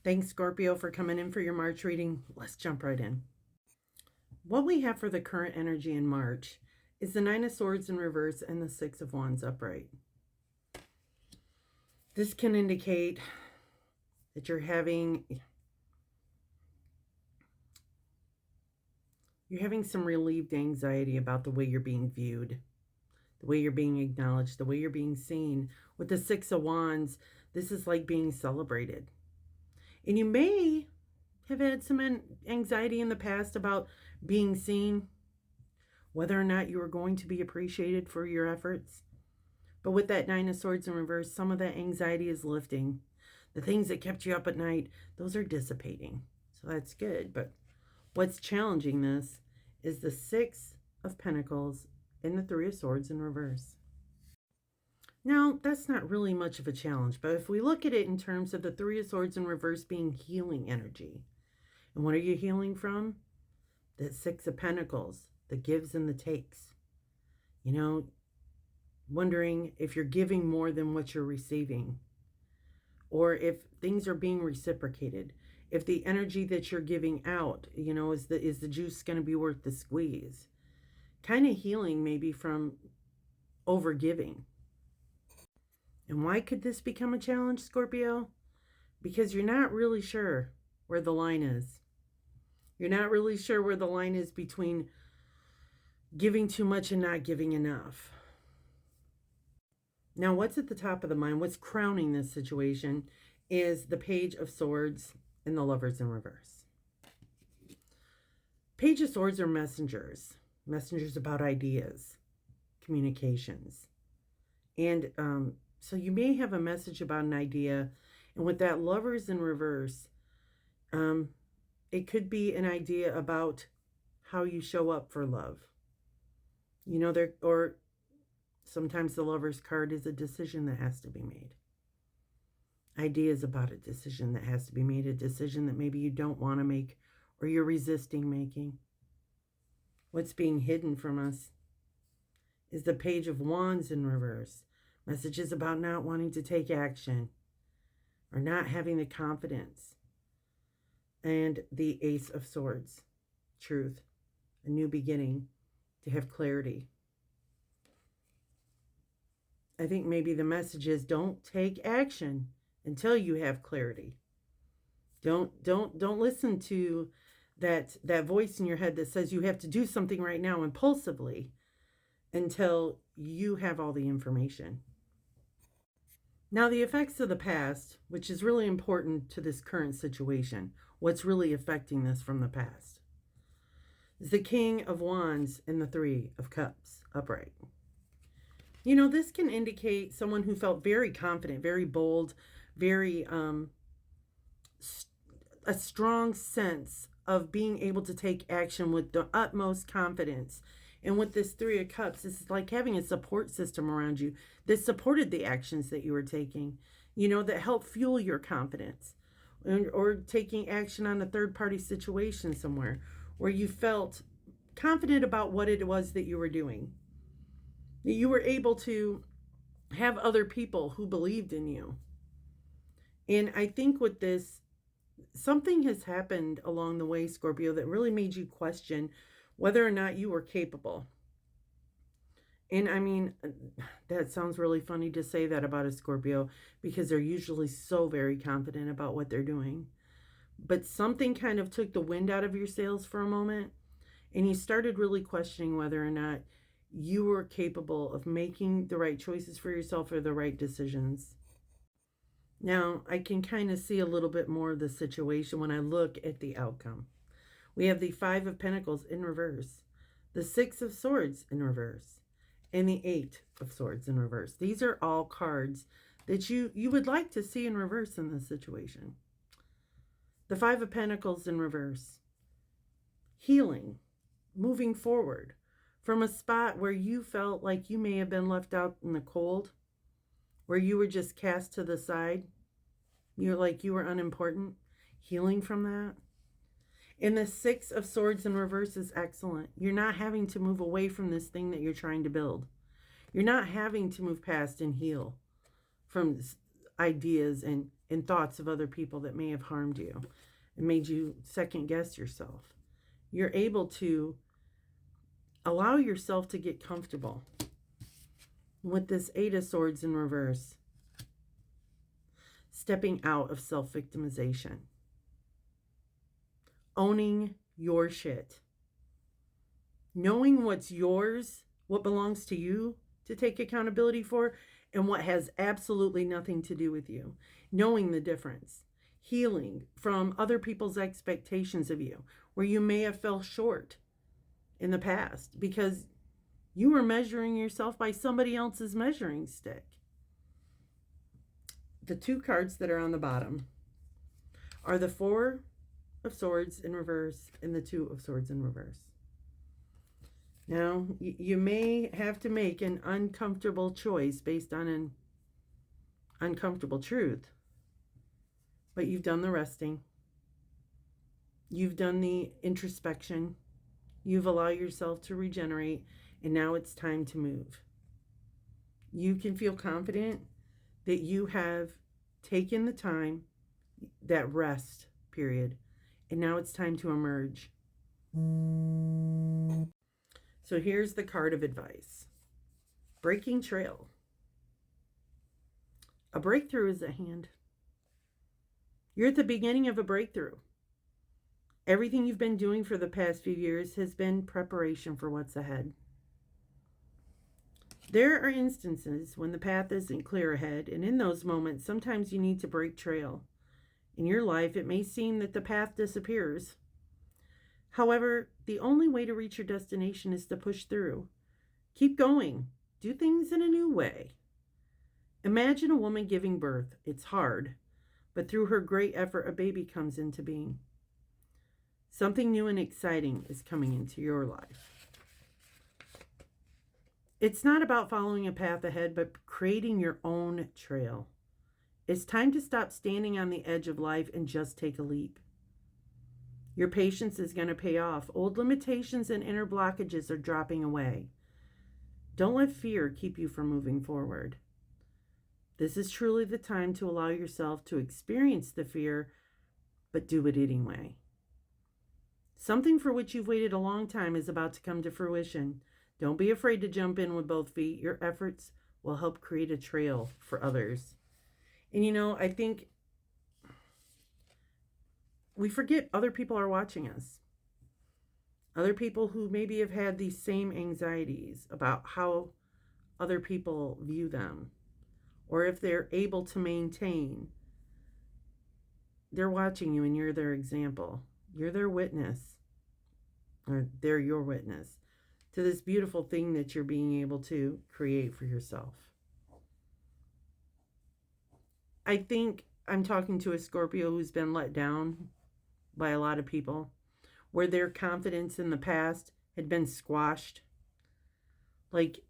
Thanks, Scorpio, for coming in for your March reading. Let's jump right in. What we have for the current energy in March is the Nine of Swords in reverse and the Six of Wands upright. This can indicate that you're having some relieved anxiety about the way you're being viewed, the way you're being acknowledged, the way you're being seen. With the Six of Wands, this is like being celebrated. And you may have had some anxiety in the past about being seen, whether or not you are going to be appreciated for your efforts. But with that Nine of Swords in reverse, some of that anxiety is lifting. The things that kept you up at night, those are dissipating. So that's good. But what's challenging this is the Six of Pentacles and the Three of Swords in reverse. Now, that's not really much of a challenge, but if we look at it in terms of the Three of Swords in reverse being healing energy, and what are you healing from? That Six of Pentacles, the gives and the takes. You know, wondering if you're giving more than what you're receiving, or if things are being reciprocated. If the energy that you're giving out, you know, is the juice going to be worth the squeeze? Kind of healing maybe from overgiving. And why could this become a challenge, Scorpio? Because you're not really sure where the line is. You're not really sure where the line is between giving too much and not giving enough. Now, what's at the top of the mind, what's crowning this situation is the Page of Swords and the Lovers in reverse. Page of Swords are messengers. Messengers about ideas, communications. And so you may have a message about an idea. And with that Lovers in reverse, it could be an idea about how you show up for love. You know, or sometimes the Lover's card is a decision that has to be made. Ideas about a decision that has to be made, a decision that maybe you don't want to make or you're resisting making. What's being hidden from us is the Page of Wands in reverse. Messages about not wanting to take action or not having the confidence. And the Ace of Swords, truth, a new beginning, to have clarity. I think maybe the message is don't take action until you have clarity. Don't listen to that voice in your head that says you have to do something right now impulsively until you have all the information. Now, the effects of the past, which is really important to this current situation, what's really affecting this from the past, is the King of Wands and the Three of Cups upright. You know, this can indicate someone who felt very confident, very bold, very a strong sense of being able to take action with the utmost confidence. And with this Three of Cups, this is like having a support system around you that supported the actions that you were taking, you know, that helped fuel your confidence. Or taking action on a third-party situation somewhere where you felt confident about what it was that you were doing. You were able to have other people who believed in you. And I think with this, something has happened along the way, Scorpio, that really made you question whether or not you were capable. And I mean, that sounds really funny to say that about a Scorpio because they're usually so very confident about what they're doing. But something kind of took the wind out of your sails for a moment, and you started really questioning whether or not you were capable of making the right choices for yourself or the right decisions. Now, I can kind of see a little bit more of the situation when I look at the outcome. We have the Five of Pentacles in reverse, the Six of Swords in reverse, and the Eight of Swords in reverse. These are all cards that you would like to see in reverse in this situation. The Five of Pentacles in reverse, healing, moving forward from a spot where you felt like you may have been left out in the cold, where you were just cast to the side. You're like you were unimportant, healing from that. And the Six of Swords in reverse is excellent. You're not having to move away from this thing that you're trying to build. You're not having to move past and heal from ideas and and thoughts of other people that may have harmed you and made you second guess yourself. You're able to allow yourself to get comfortable with this Eight of Swords in reverse. Stepping out of self-victimization. Owning your shit. Knowing what's yours, what belongs to you to take accountability for, and what has absolutely nothing to do with you. Knowing the difference. Healing from other people's expectations of you, where you may have fell short in the past because you were measuring yourself by somebody else's measuring stick. The two cards that are on the bottom are the Four of Swords in reverse and the Two of Swords in reverse. Now, you may have to make an uncomfortable choice based on an uncomfortable truth, but you've done the resting. You've done the introspection. You've allowed yourself to regenerate, and now it's time to move. You can feel confident that you have taken the time, that rest period, and now it's time to emerge. So here's the card of advice. Breaking trail. A breakthrough is at hand. You're at the beginning of a breakthrough. Everything you've been doing for the past few years has been preparation for what's ahead. There are instances when the path isn't clear ahead, and in those moments, sometimes you need to break trail. In your life, it may seem that the path disappears. However, the only way to reach your destination is to push through. Keep going. Do things in a new way. Imagine a woman giving birth. It's hard, but through her great effort, a baby comes into being. Something new and exciting is coming into your life. It's not about following a path ahead, but creating your own trail. It's time to stop standing on the edge of life and just take a leap. Your patience is going to pay off. Old limitations and inner blockages are dropping away. Don't let fear keep you from moving forward. This is truly the time to allow yourself to experience the fear, but do it anyway. Something for which you've waited a long time is about to come to fruition. Don't be afraid to jump in with both feet. Your efforts will help create a trail for others. And I think we forget other people are watching us. Other people who maybe have had these same anxieties about how other people view them, or if they're able to maintain. They're watching you and you're their example. You're their witness, or they're your witness to this beautiful thing that you're being able to create for yourself. I think I'm talking to a Scorpio who's been let down by a lot of people, where their confidence in the past had been squashed. Like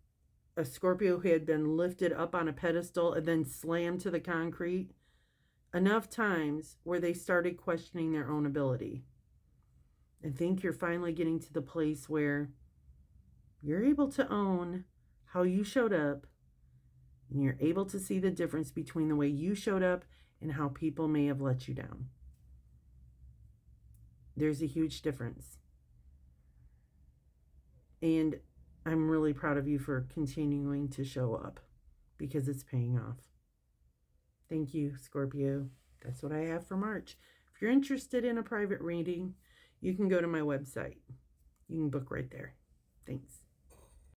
a Scorpio who had been lifted up on a pedestal and then slammed to the concrete enough times where they started questioning their own ability. I think you're finally getting to the place where you're able to own how you showed up, and you're able to see the difference between the way you showed up and how people may have let you down. There's a huge difference. And I'm really proud of you for continuing to show up, because it's paying off. Thank you, Scorpio. That's what I have for March. If you're interested in a private reading, you can go to my website. You can book right there. Thanks.